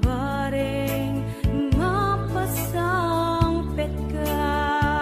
Bareng mapasang pet ka.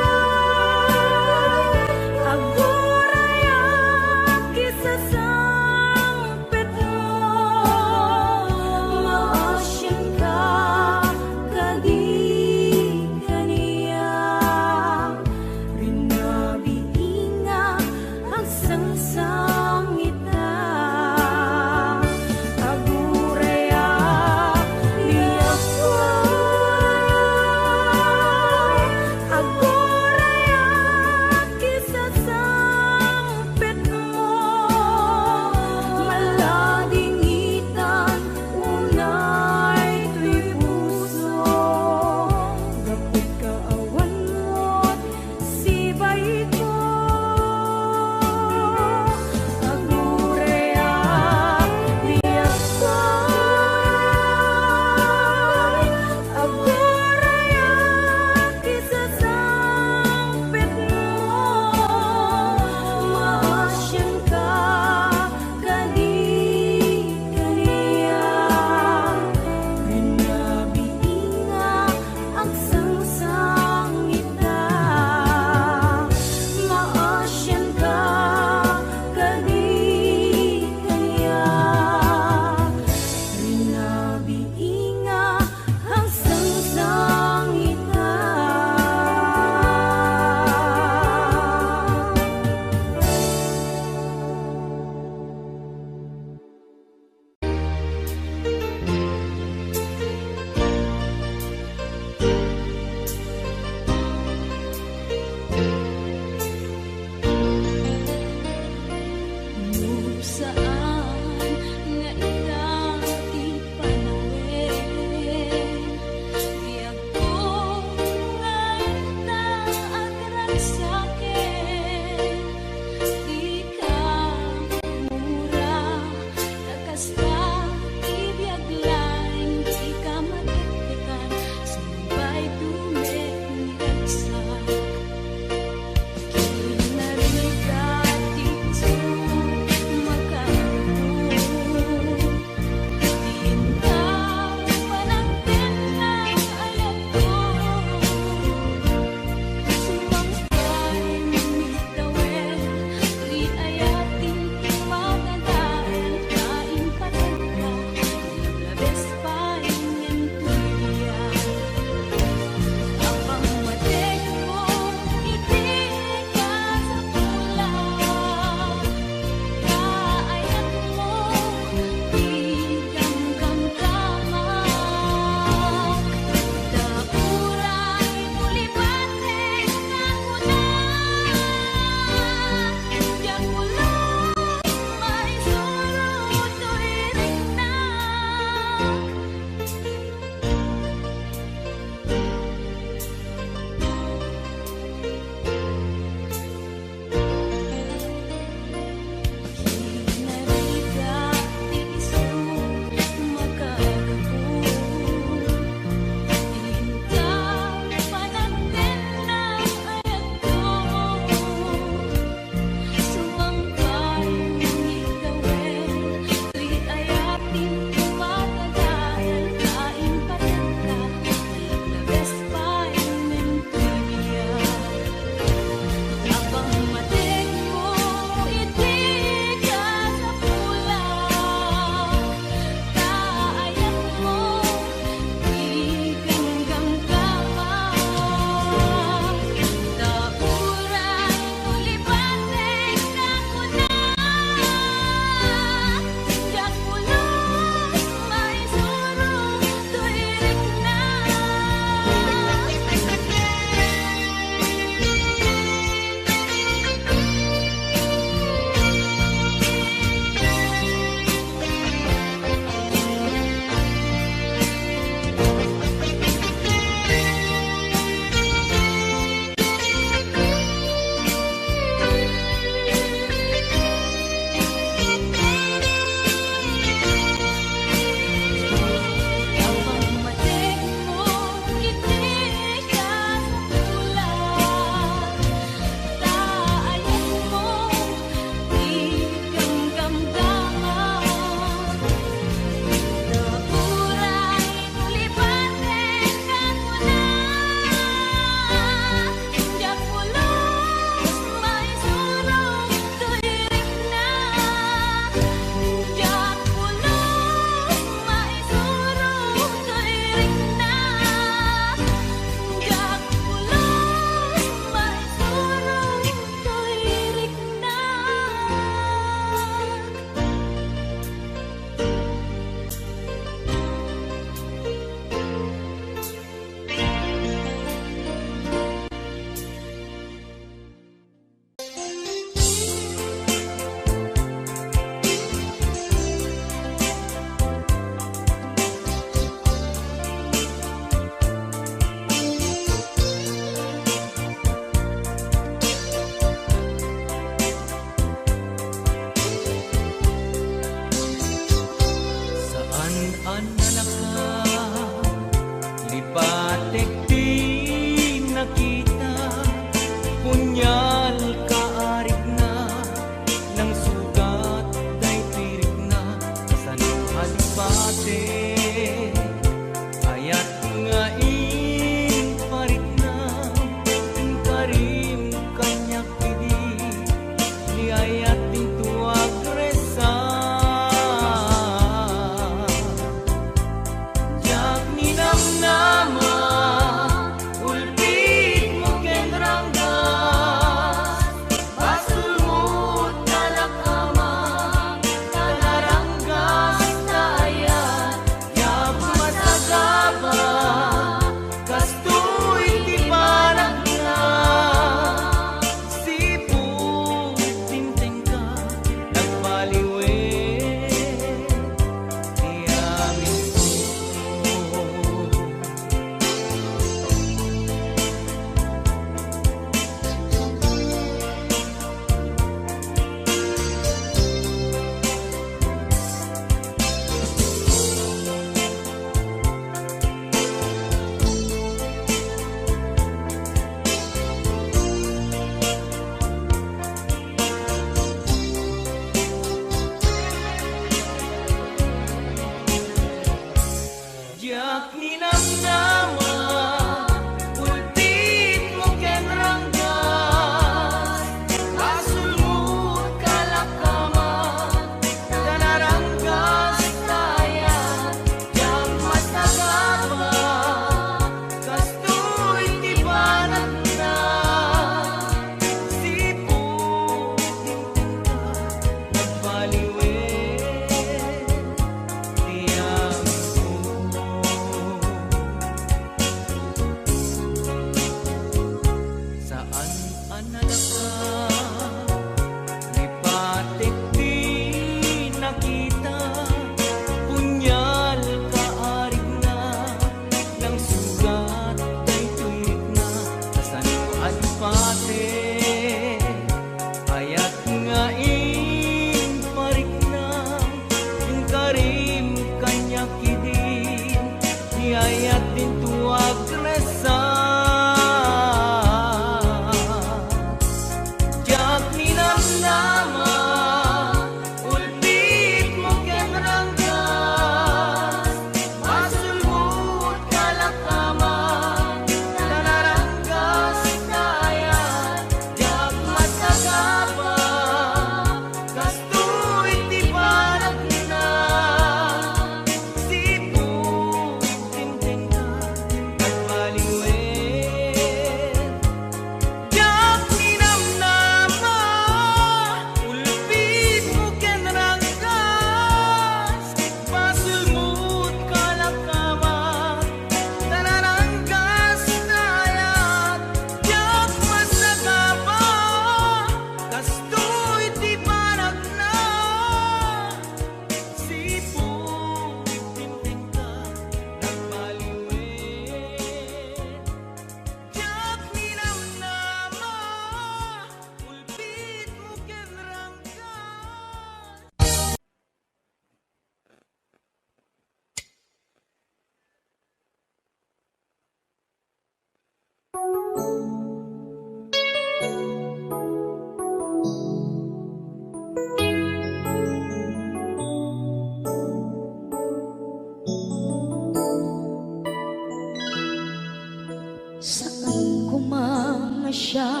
siya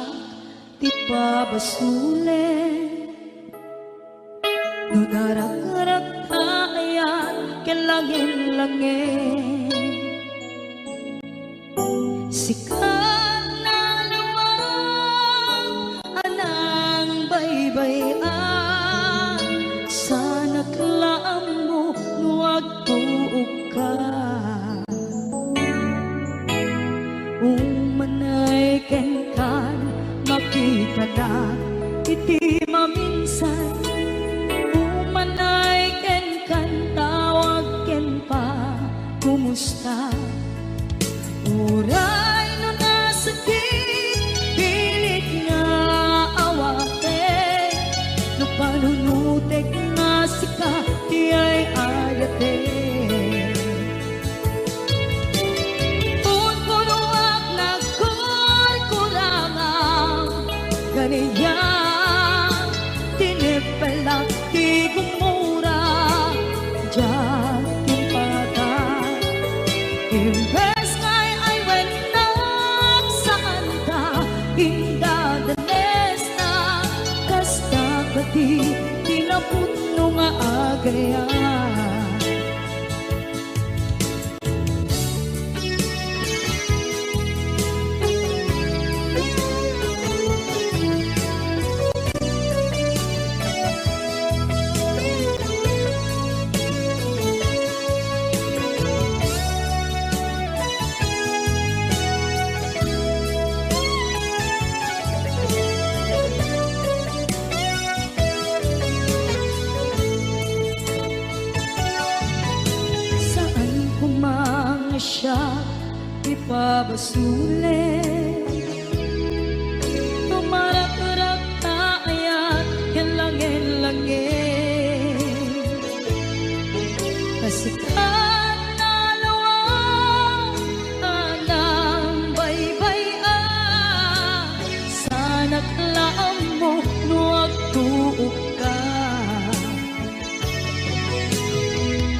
di pabasulin. Nudarak-darak ayan kelangin-langin. Sikat na naman anang baybayan. Sana't laam mo nuwag tuog ka. Umanay kenkan makita na iti maminsan. Umanay kenkan tawag ken pa kumusta. Uray no nasakit pilit nga awate. No panunutek nga sika iyay ayate. Ganiya tinipela di gumura diyan timpata. Imbes ngay ay wenak saan ka indadanes na kasta pati tinapuno nga agayan. Siya ipabasulit. Tumarak-rak taayat yan langin-langin. Kasikat na lawang anang baybayan. Sana't laam mo nuwag tuog ka.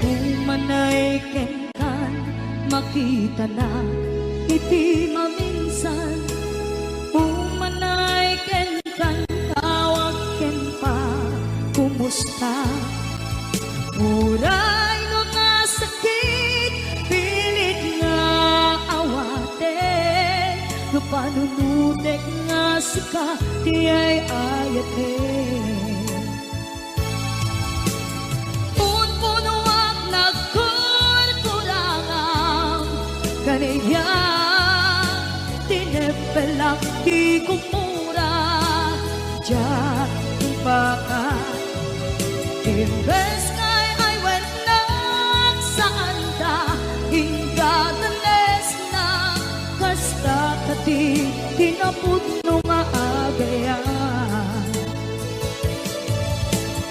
Umanay ken makita na iti maminsan umanay ken kan tawag ken pa kumusta uray no nga sakit pilit nga awaten no panunudek nga sika ti ay ayaten punpunuak nagkurkurangang kaniya tinepelak di kumura diyan baka imbes kay ay wenak saan da ingadanes na kasta kati tinapudno nga agayan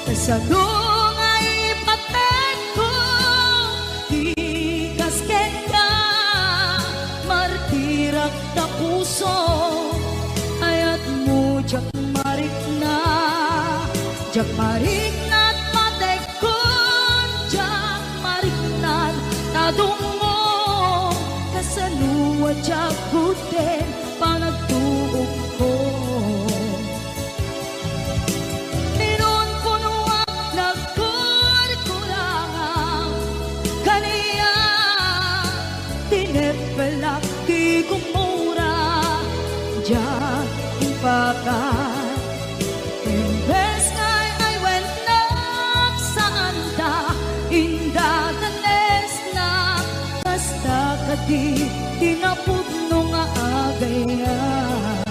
kasadong ay paten ko di kasken ka martirak na puso ayat mo jak marik na jak marik na't patek ko jak marik na't nadungo kasaluwa jak kuten panagtuog ko minun puno ang nagkurkurangang kaniya tinepelak di kumura jak impakan imbes kay ay wenak saan da indadanes na kasta kadi tinapudno nga agayan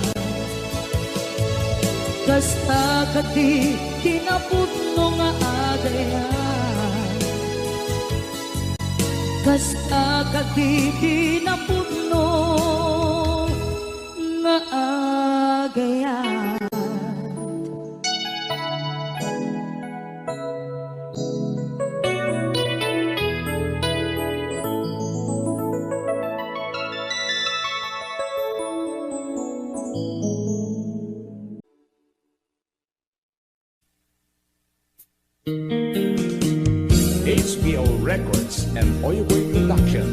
kasta kadi tinapudno nga agayan kasta kadi tinapudno nga agayan. HBO Records and Oyoboy Production.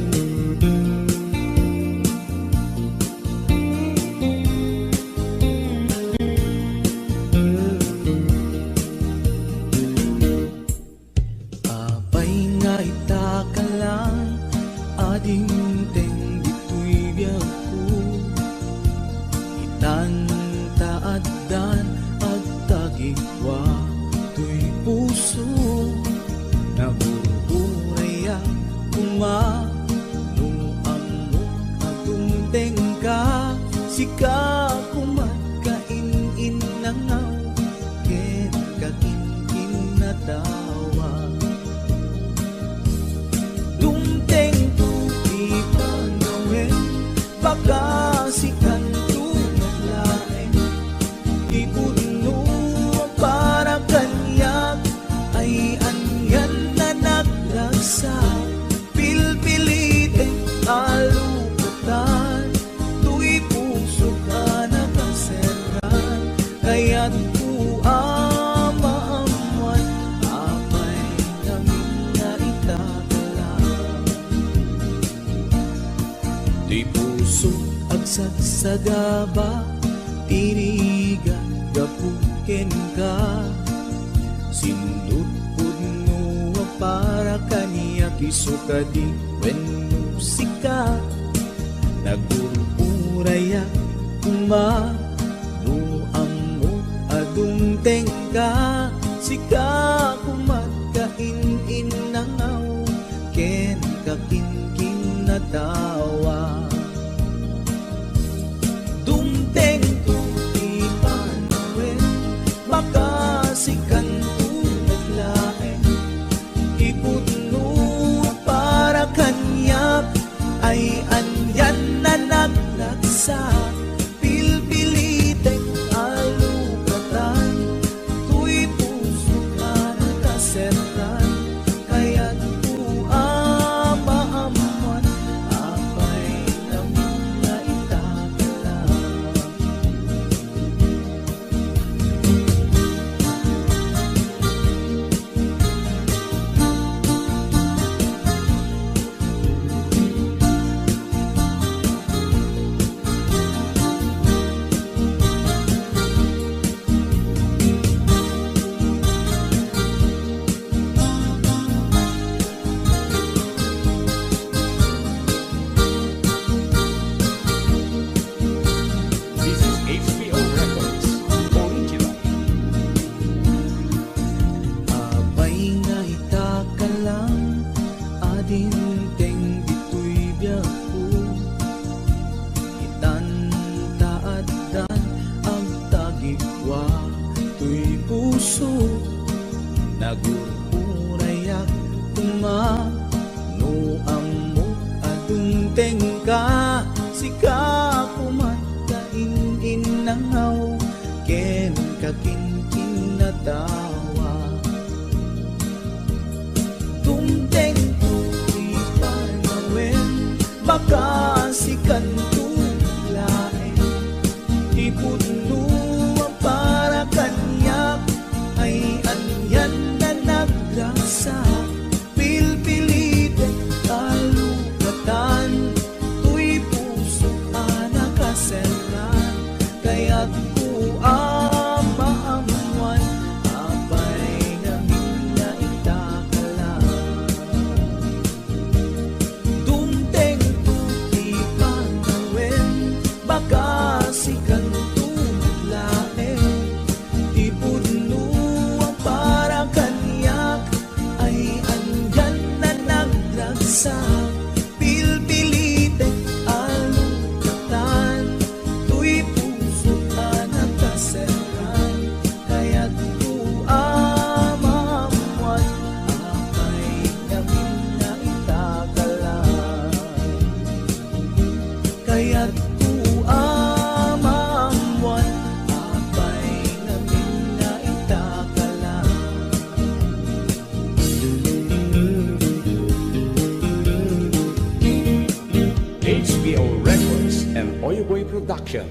Apay nga itaka lang ading teng dito'y biyak ko itan taadan at tagigwa to'y puso na ururaya kuma nung amok atong tengka sika kumagkain nangaw ken kakin na tawa dumteng tu ipangawin baka sikan tu naglaeng ibudno para kanyak ay anyan na naglagsa pilpilitin alupatan tu'y puso ka nakaseran kaya't ku amaamuan apay namin na itatala tu'y puso agsagsagaba tiniga gapuken ka sindut pudno para kaniya kisukadi wenno sika nagururaya kuma no ammo adung tengka sika kumagkain nangaw ken kakinkin na tawa dumteng tu ipanawin baka sikan tu naglaeng ipudno para kanyak ay anyan na naglagsa pilpiliting alukatan tu'y puso ka nakaseran kaya't ku amaamuan apay Dumteng ka, sika kumat ka in-inangaw, ken kakin-kin na tawa. Dumteng tuwi panawen, baka sikan tulain, iputno ang para kanyak, ay anyan na nagrasa. Pilpilitin kalugatan, tuy puso nakasengan, kaya't ku amaamuan, apay namin na itakalan. Dumteng tuti panawen, baka sikan tulain, ipudno ang para kanyak, ay andyan na nagragsak. Pilpilitin alukatan, tuy puso nakasengan, kaya't ku amamuan, apay namin na itakalan. Kaya't ku amamuan, apay namin na itakalan. HBO Records and Oyoboy Production.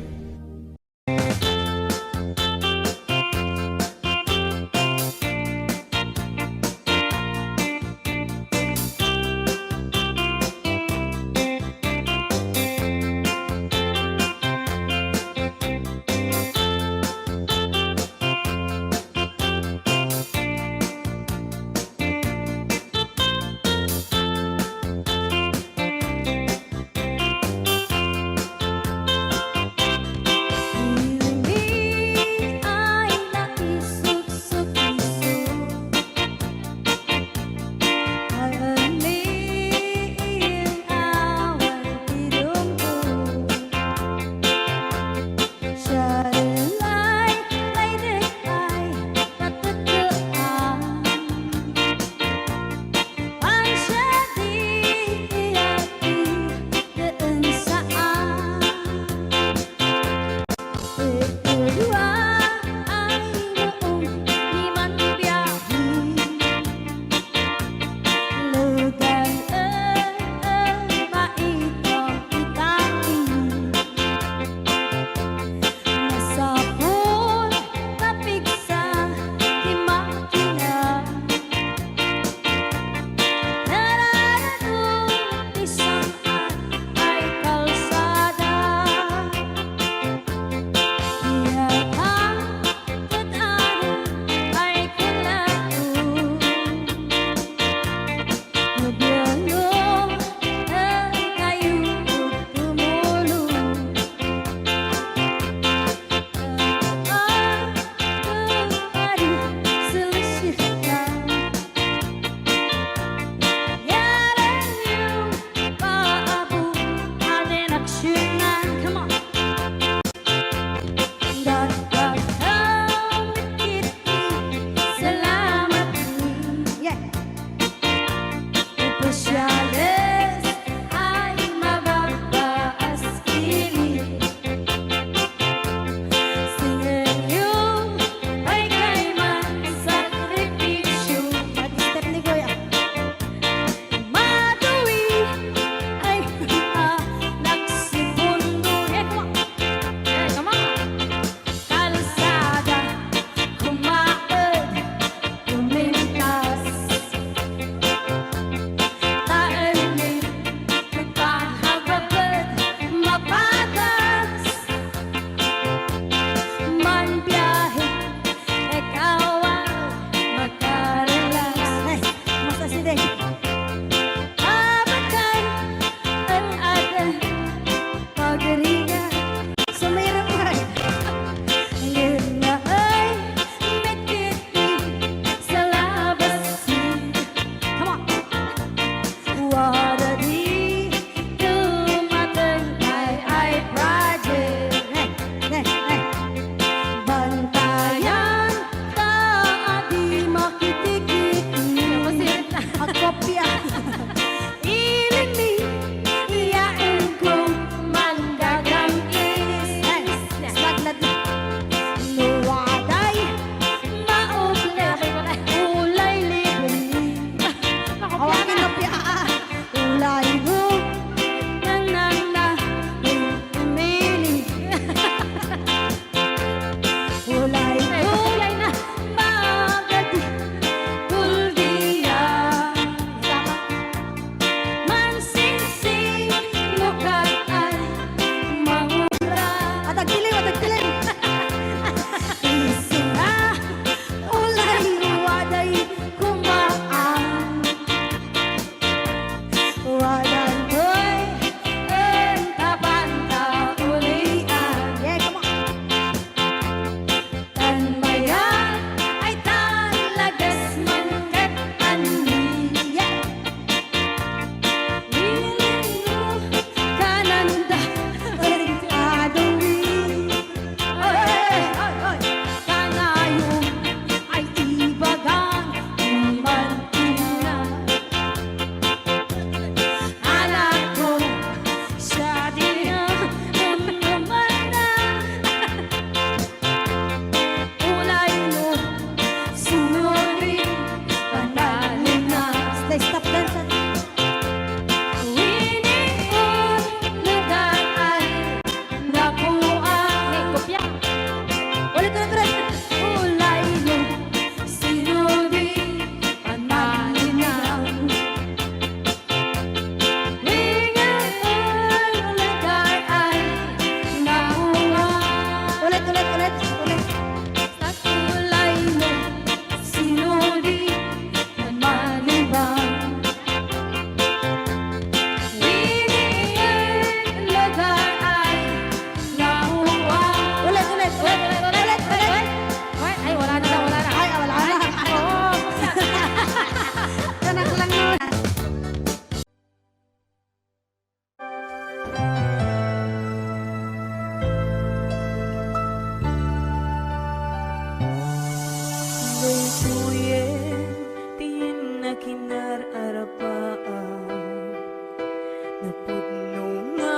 napudno nga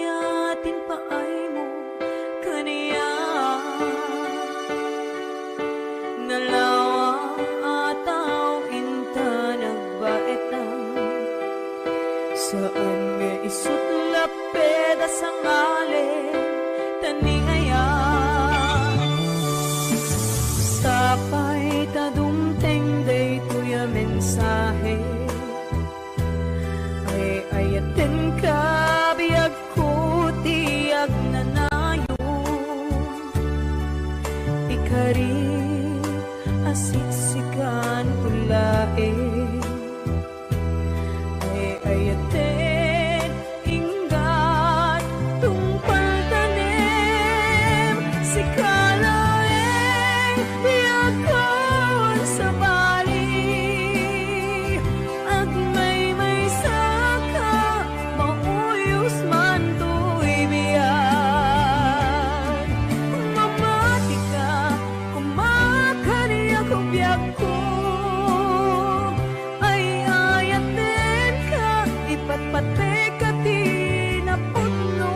yatin paay mo kaniya nalawa ataw inta nagbait na saan nga isutlap peda sa ngalin taningaya sapay tadumteng day tuya mensahe ay ayaten ka biyag ko tiyag nanayo ikari asiksikan tulae ay ayaten inggat tungpal tanim si kalaeng biyagkawan sa bali agmay may saka mauyos man to'y biyag mamati ka kumakani ako biyag ko ay ayaten ka ipatpate ka tinapudno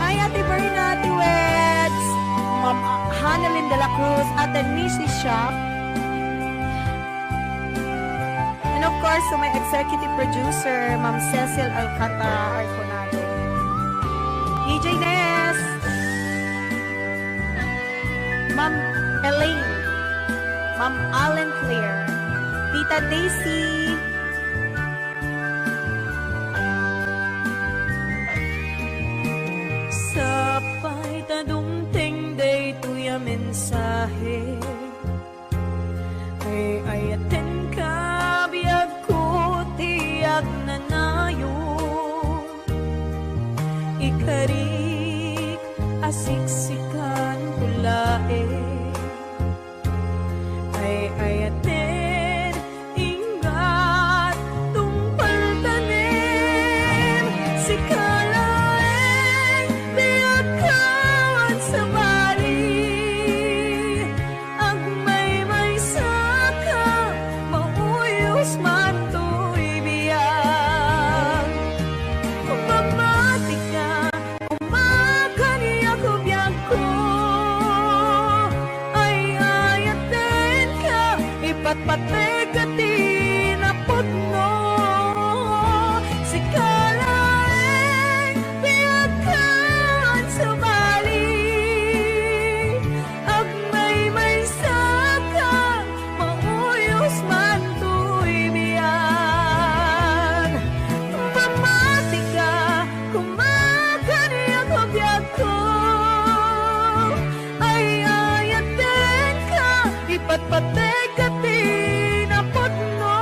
ay Ate Berna, Ate Weds, Ma'am Hanalyn de la Cruz at the Nishi Shop. And of course, to my executive producer, Ma'am Cecil Alcata Arconado. DJ Ness, Ma'am Elaine, Ma'am Allen Claire, Tita Daisy, sapay tadumteng day tuya mensahe ay ayaten ka biyag ko tiyag nanayo ikarik asiksikan tulae ay ayaten ingat tungpal tanim si kalaeng biyagkawan sa bali agmay may saka mauyos man to'y biyag mamati ka kumakani ako biyag ko ay ayaten ka ipatpate ka tinapudno si kalaeng biyagkawan sa bali agmay may saka mauyos man to'y biyag mamati ka kumakani ako biyag ko ay ayaten ka ipatpate ka tinapudno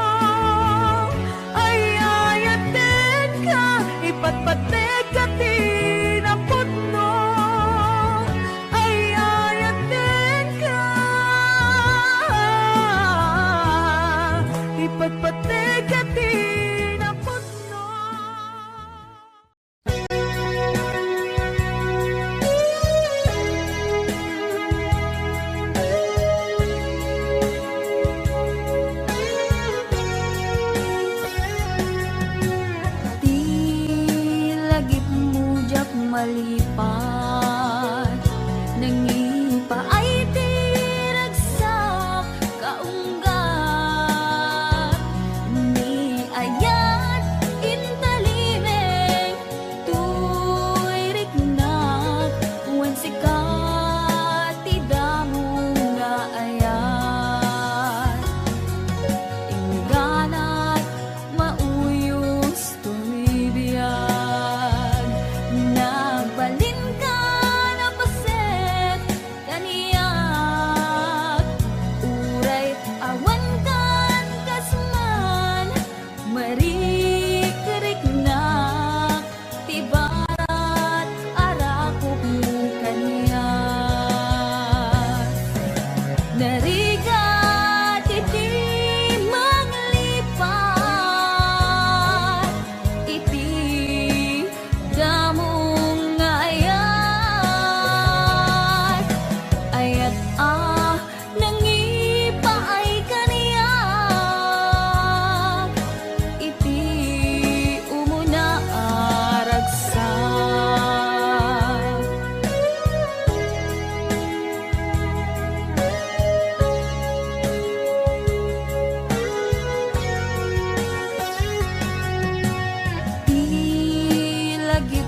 ay ayaten ka ipatpate ka tinapudno ay ayaten ka ipatpate ka tinapudno. Di lagip mujak malipat nangipa ay tiragsak kaunggat ni ayat intalimeng tuy riknak wan sikat tidamong nga ayat ingganat mauyos tuy biyag nagbalin ka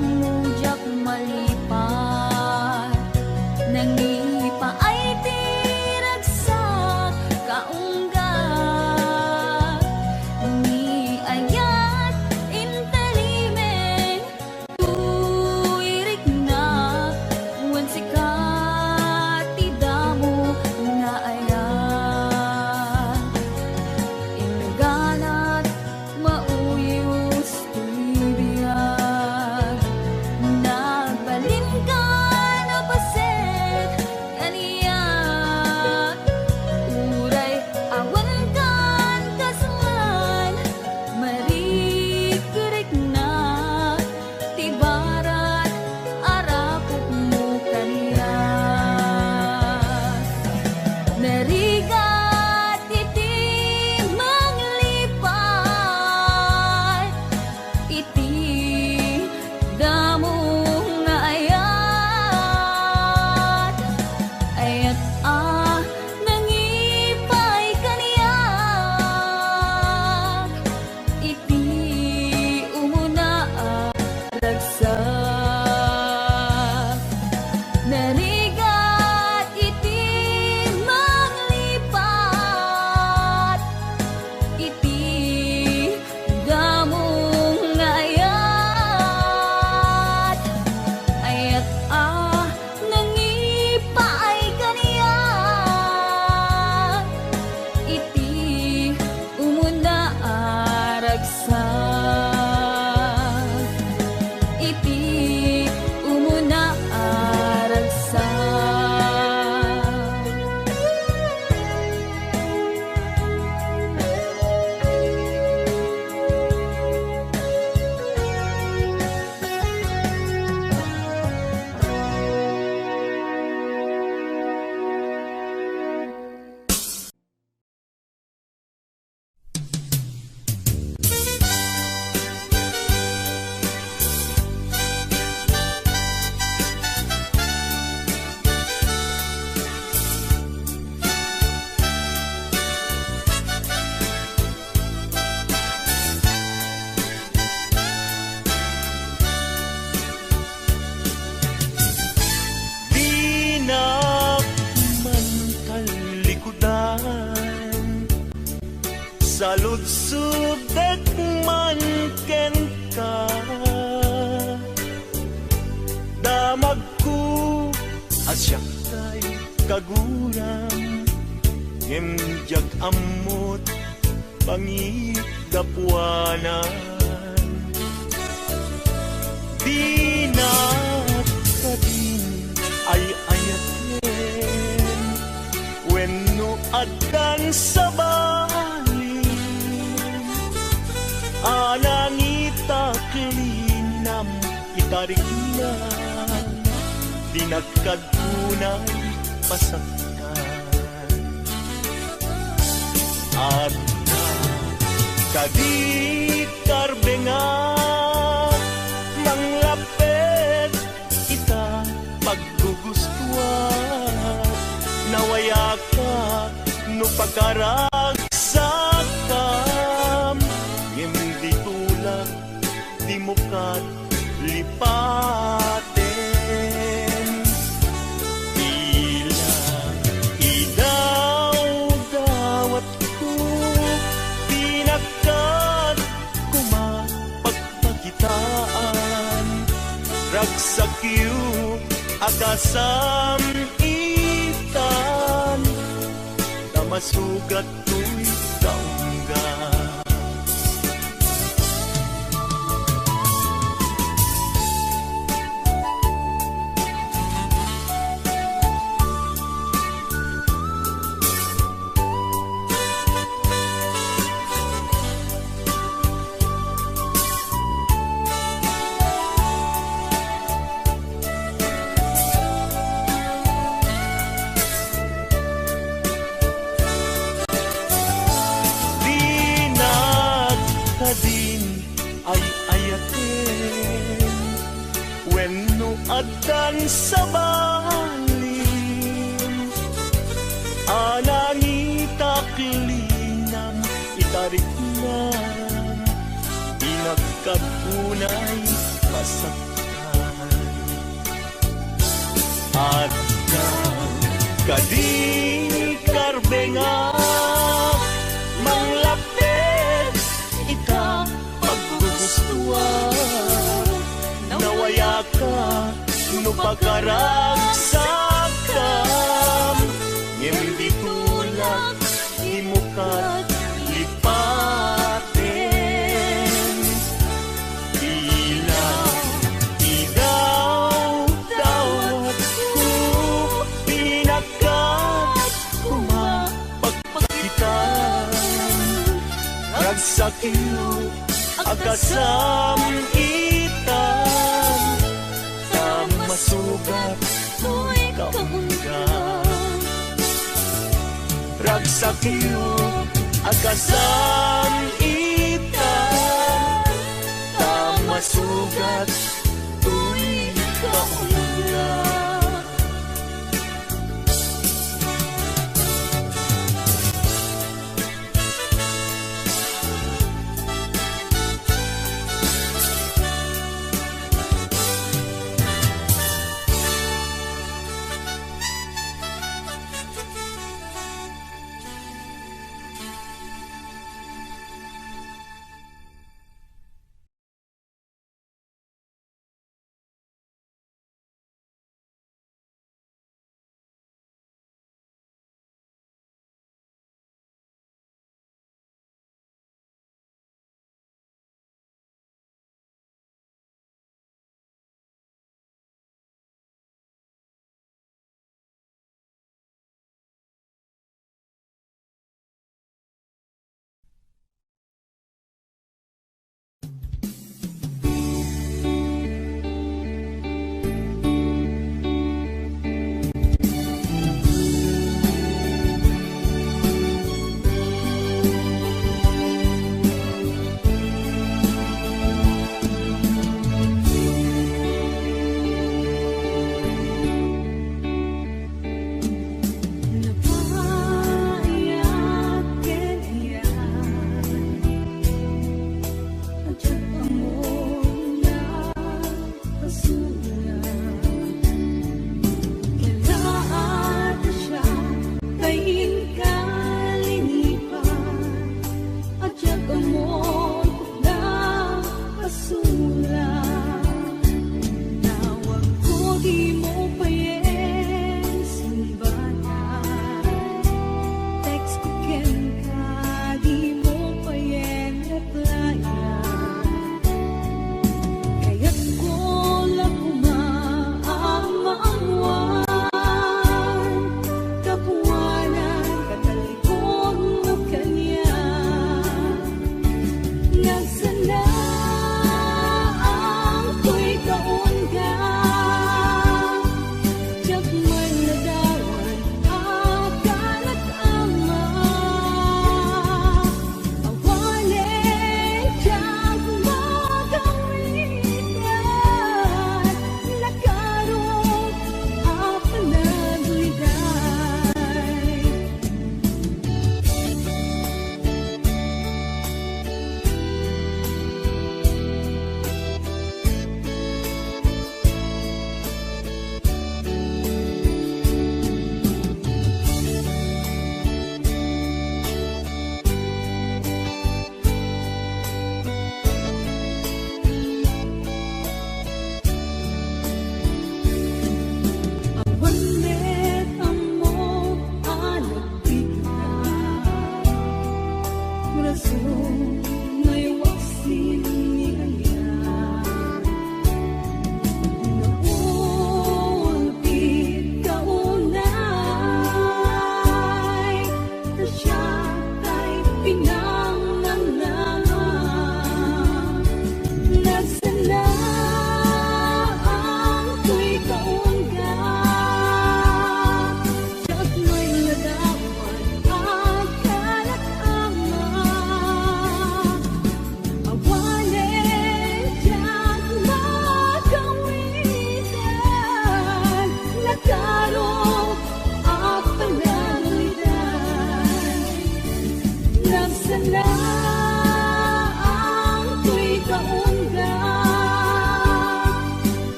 mujak malipat nangipa ay tiragsak kaunggat ni ayat intalimen tuirik na wan sikat tidamo nga ayat inganat mauyos tuibiyag nagbalin ka na paset kaniyak uray awan kan kasman marikurik na tibarat arapok mo kaniyak narigat iti manglipat iti damo nga ayat ayat nangipay kaniyak iti umuna ragsak narigat iti manglipat iti damong nga ayat ayat nangipaay kaniyak iti umuna ragsak iti umuna ragsak Di na man talikudan sa lutsud man ken ka damag ko asyak tay kaguram himjag ammot pangigapwanan di na kadin ay ayaten wenno addan sa balin anangita klinam itariklan dinagkadunay pasaktan at kadi karbengan manglapet ita paggugustuhan nawaya ka no pagkaragsakam hindi tulak di mo kat lipaten tila idaw-dawat ko pinagkat kumapagpagitaan ragsakyu akasam itan na masugat ko'y kaungga Adan sa balim anangita klinam itariknan pinagkagunay masaktan Adi karbengak manglapit ita paggustuhan nawaya ka no pagkaragsakam ngem di tulak imukat lipaten tila idaw dawat ko pinakat kumapagpagitan ragsakiyo agasam itan masugat Tuwa'y kaunggan ragsakiyo agasam itan masugat tuwing kaunggan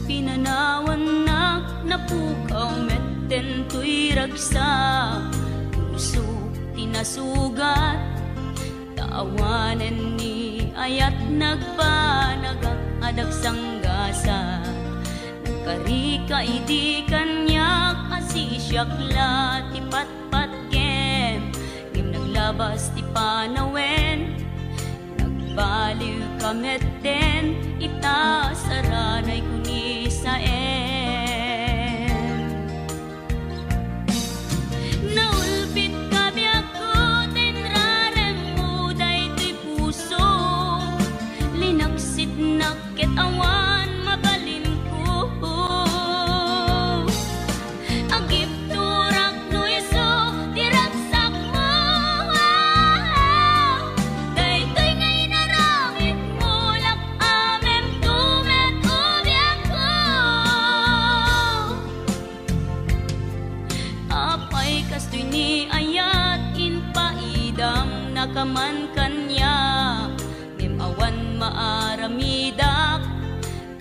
pinanawan na napukaw metten tuy ragsa puso tinasugat taawanan ni ayat nagpanagak adag sanggasa nagkarika idi kanyak asisyak la ti patpat kem ngim naglabas ti panawen nagbaliw kametten ita saranay kuni saen naulpit kabiyak ko tinrarem mo daytoy puso linaksit nakit awan mabalin ko agip turak no iso diragsak mo daytoy ngay naramit mo lak amem tumet ubiyak ko apay kastoy ni ayat inpaidam nakaman kanya awan maaramidak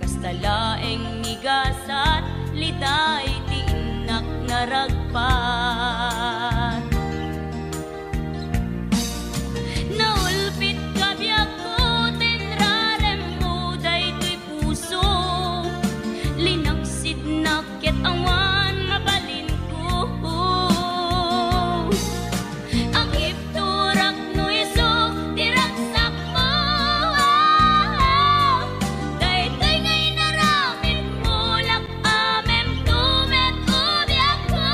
kastalaeng nigasat liday ti inak naragpat naulpit kabiyak ko tinrarem mo daytoy puso linaksid nakit awan mabalin ko agip turak no iso diragsak mo daytoy ngay naramit mo lak amem tumet ubiyak ko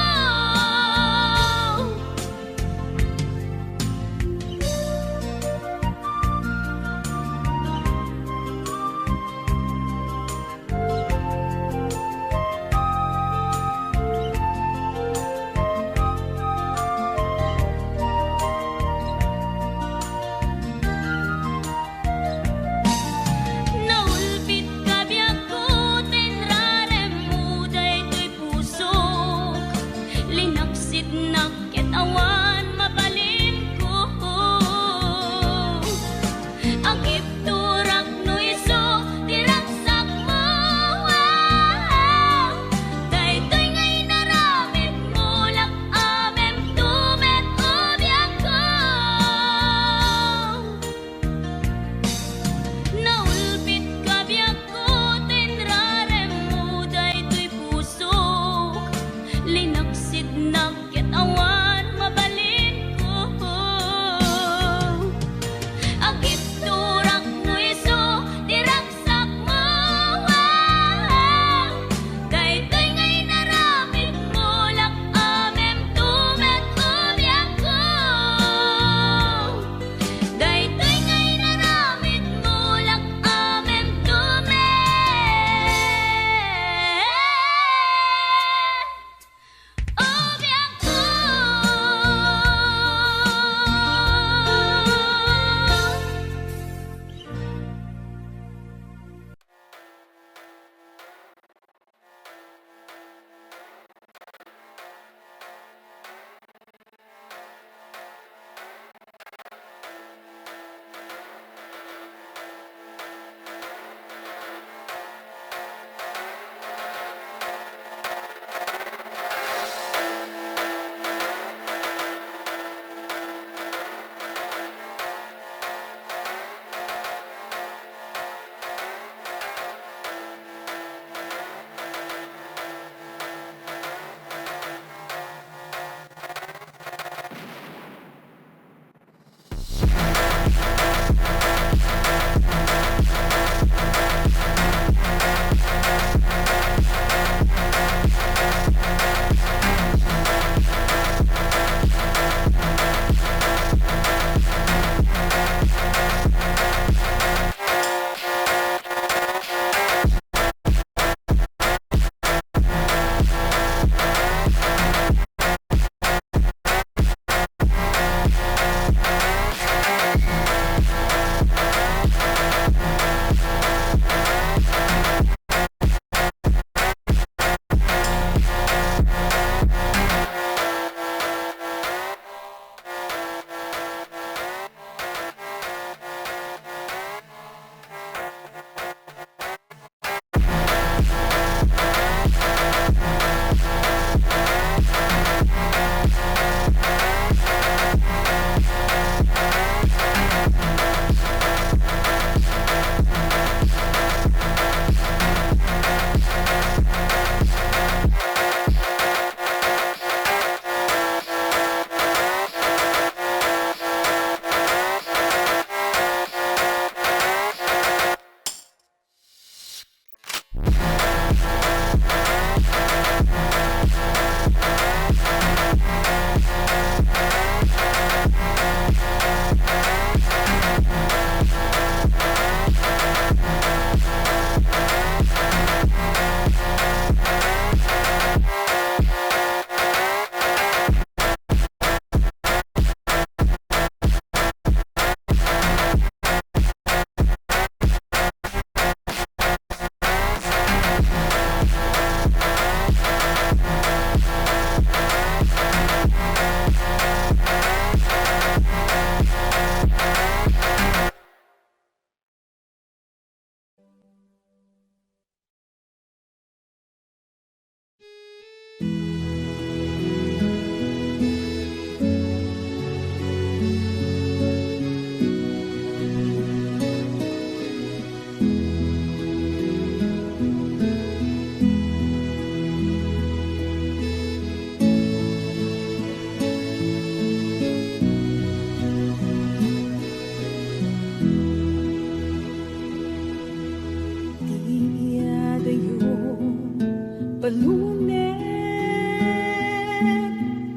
balunet,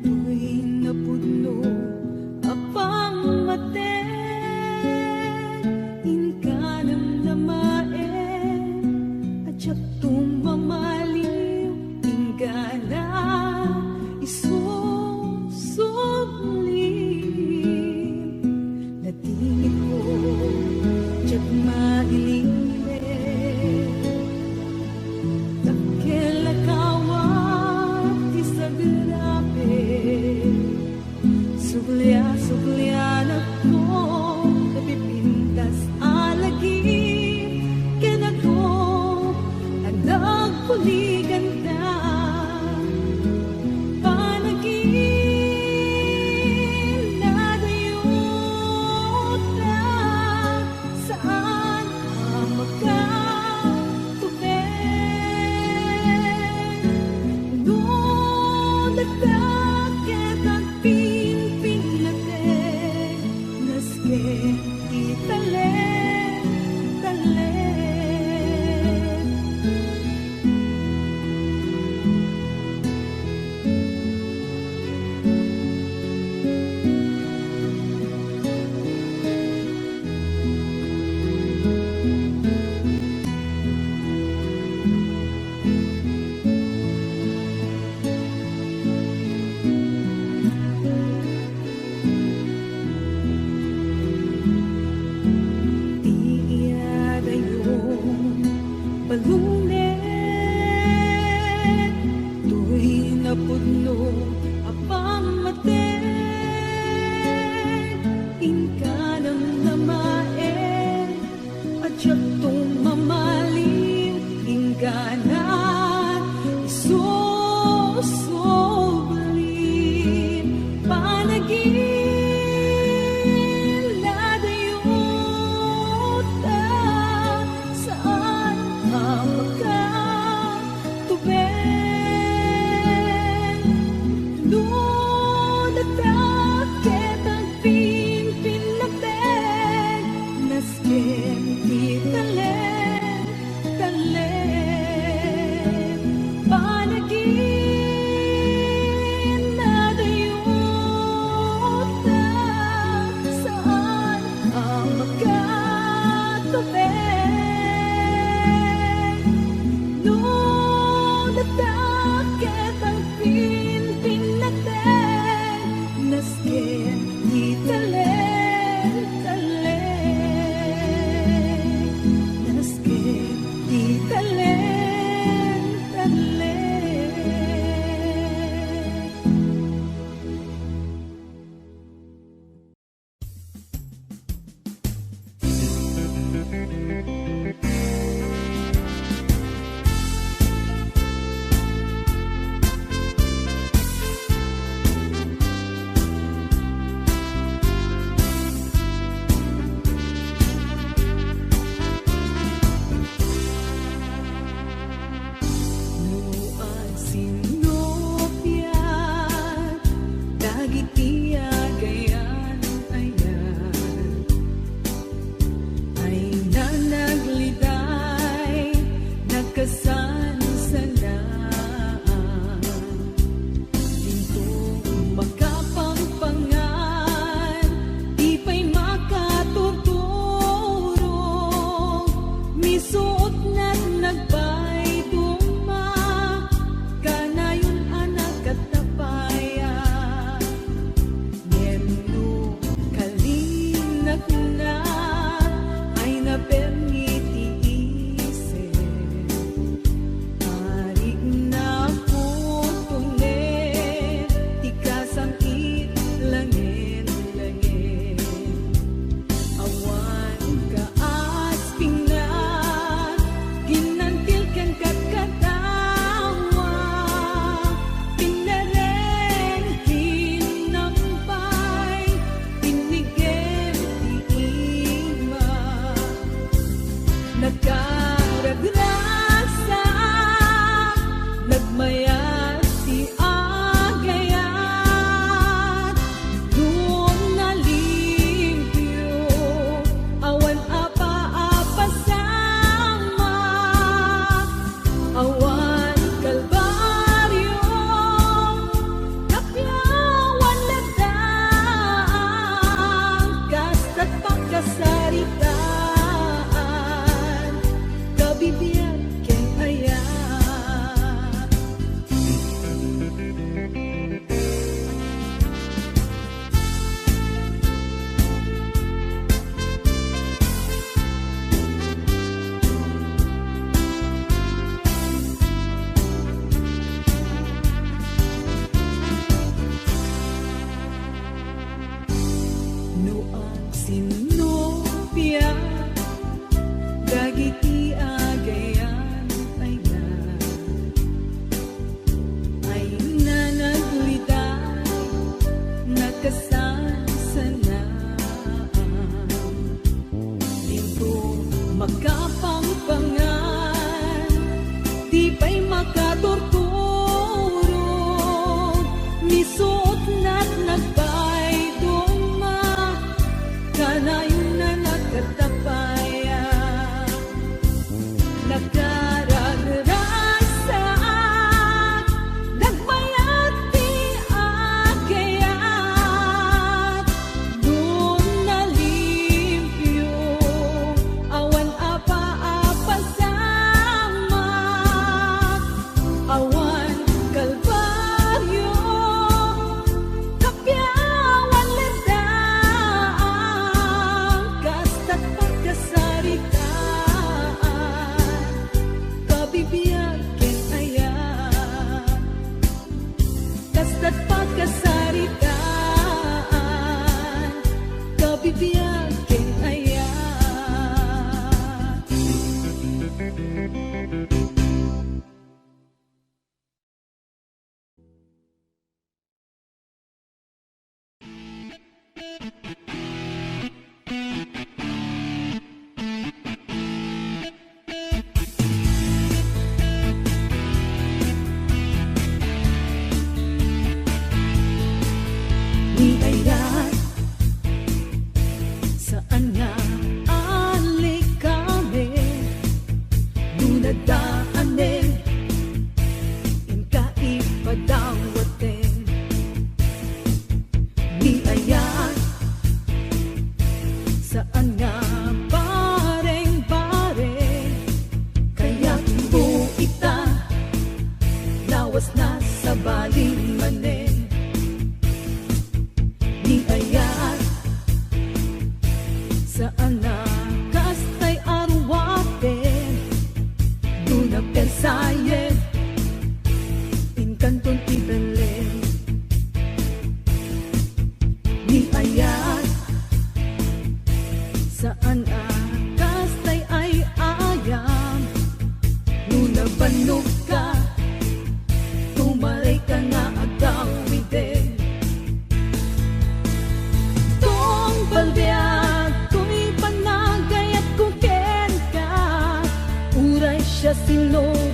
tuy napudno apang maten, inkanam na maen, at siya tumamaliw, ingana isusublim, natingin ko, tiyag mailing suglia ako kapipintas alagi kenako anak puliganda panagin na dayuta saan ang magkatubig doon nagdakit ang balunet, tuy napudno apang maten, inkanam na maen, at siya tumamaliw, ingana isusublim, panagin Talen, talen.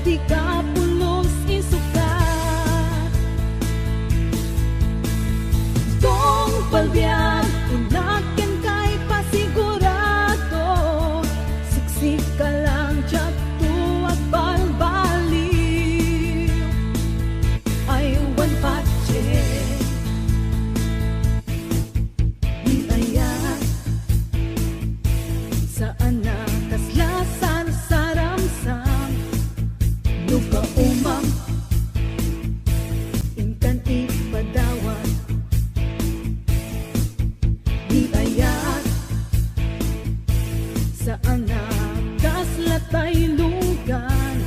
di ka pulos isukat. Tong palbiag inakin kay pasigurado, siksik ka lang tiyak tuwag balbaliw. Ay wan patse hinayat saan na kaslasan saramsam luka umang inkan ipadawat hinayat saan na kaslatay lugan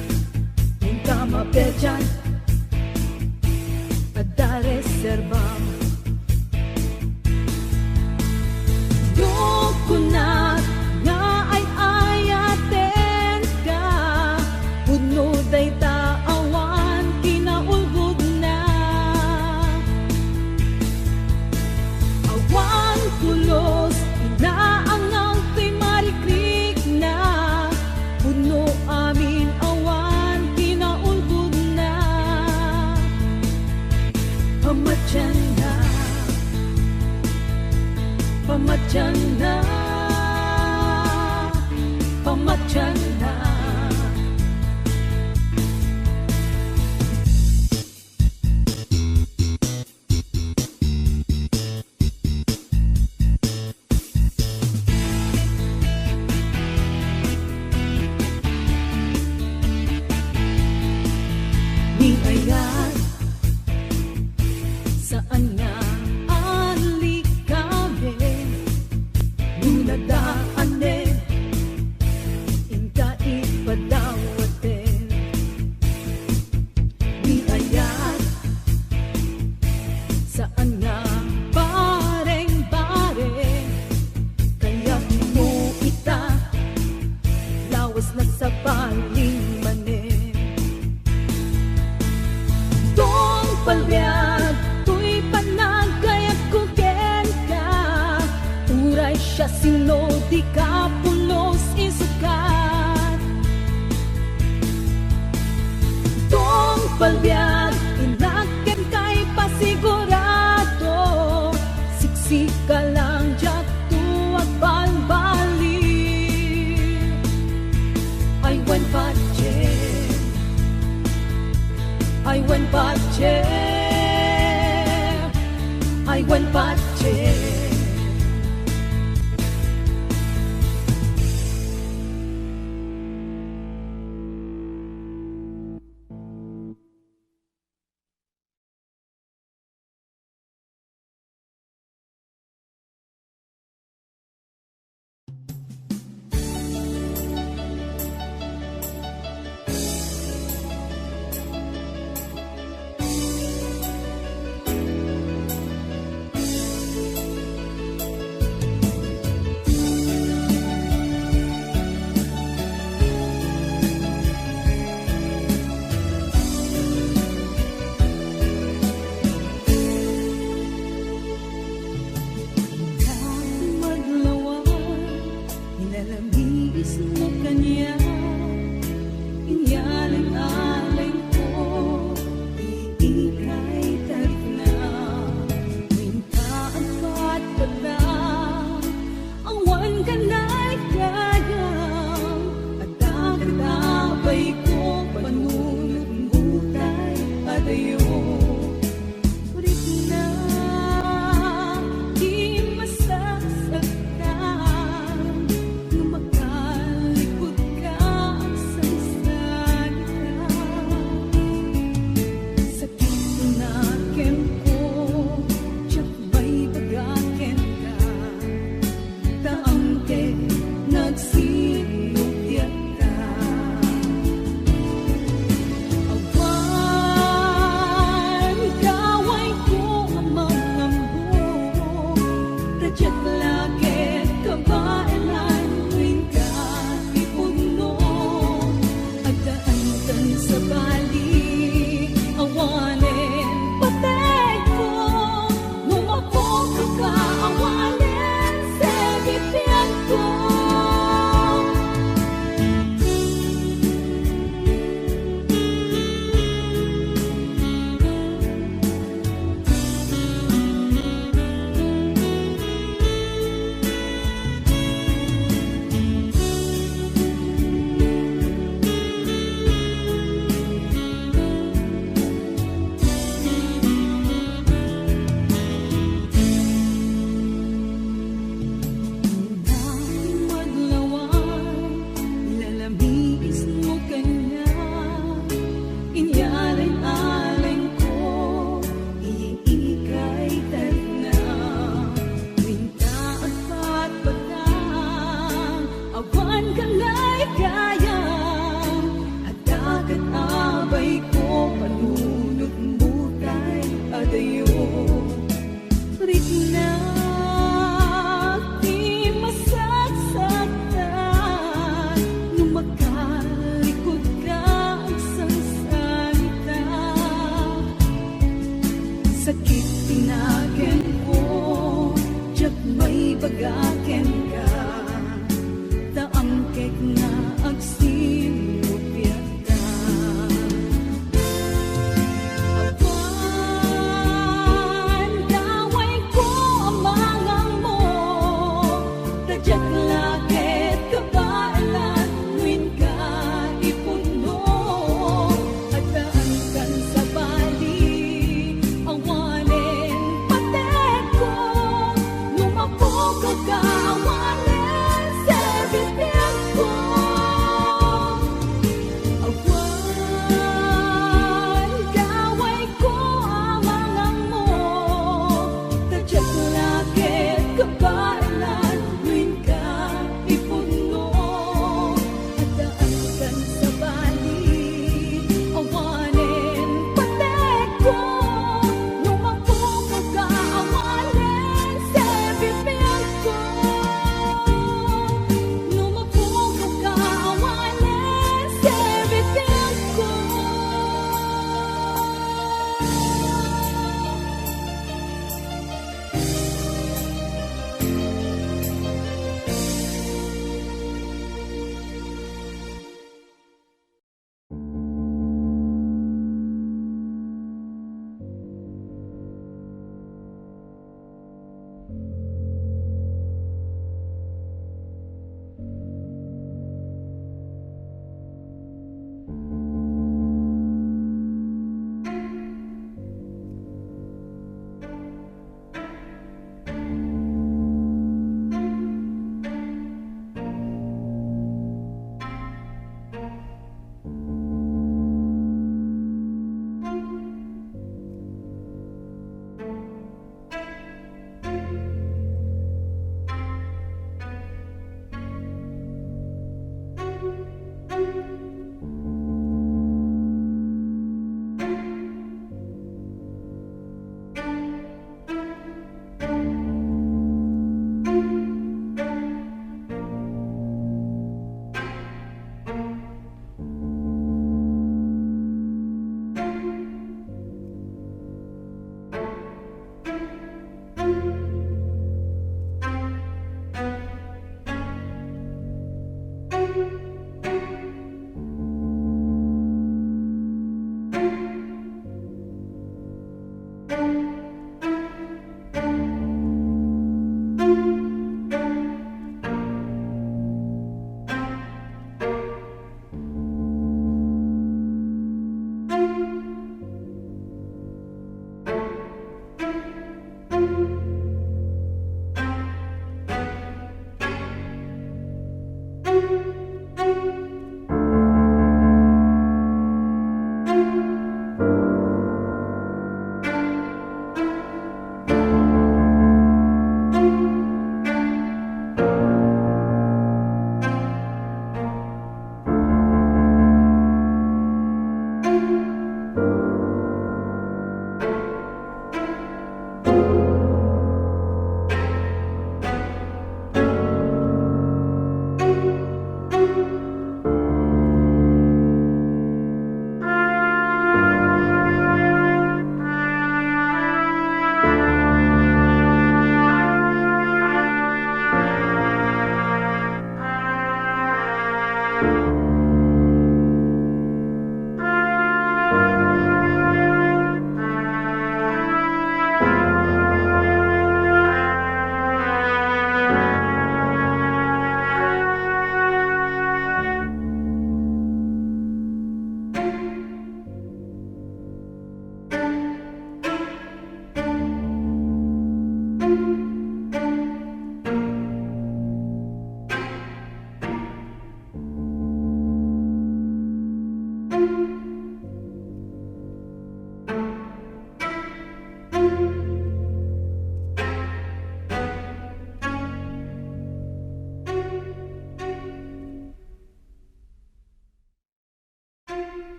hinka mapedyan ada reserbam Yokunat nga ay ayaten ka, puno day taawan kinaulgod na. Awan pulos inaangang kay marikrik na, puno amin awan kinaulgod na. Pamatyan na, pamatyan na, pamatyan na. Hinayat saan nga ali kami nunadaan inka ipadawaten hinayat saan nga bareng-bareng kaya mo ita lawas na sa baling manen tong palbiag tuy panagayat kugen ka uray siya sino di ka pulos isukat tong palbiag inaken kay pasigurado siksik ka lang diyak tuwag balbali ay wan patse I went patche, I went patche.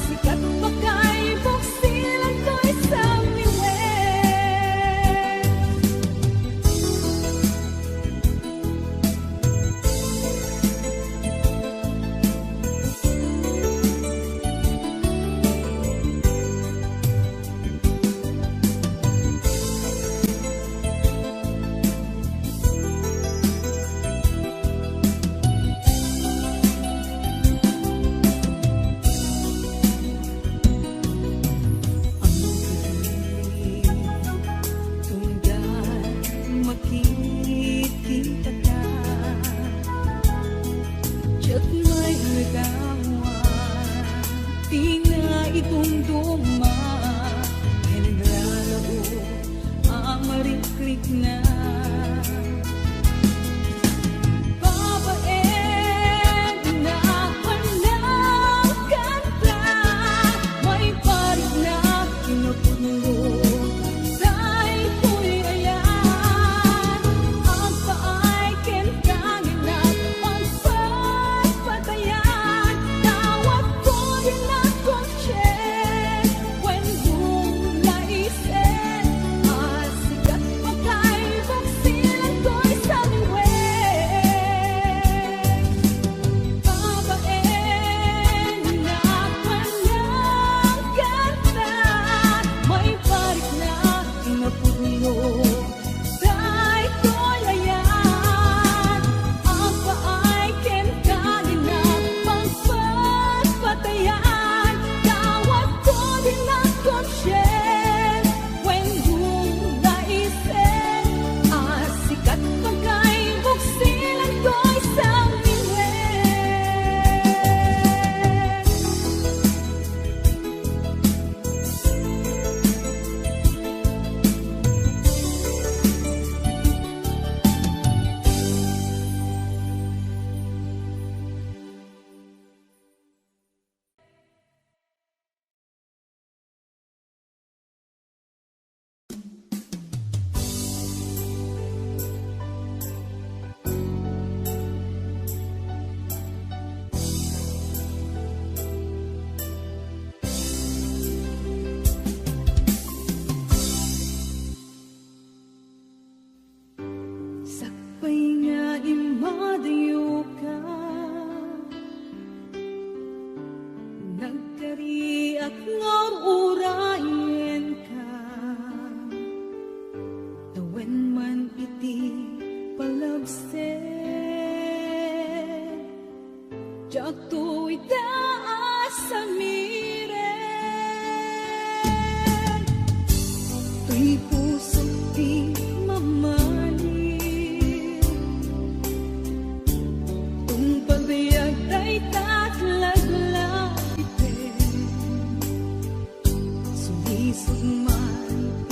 Sikat pa kay buksan isog man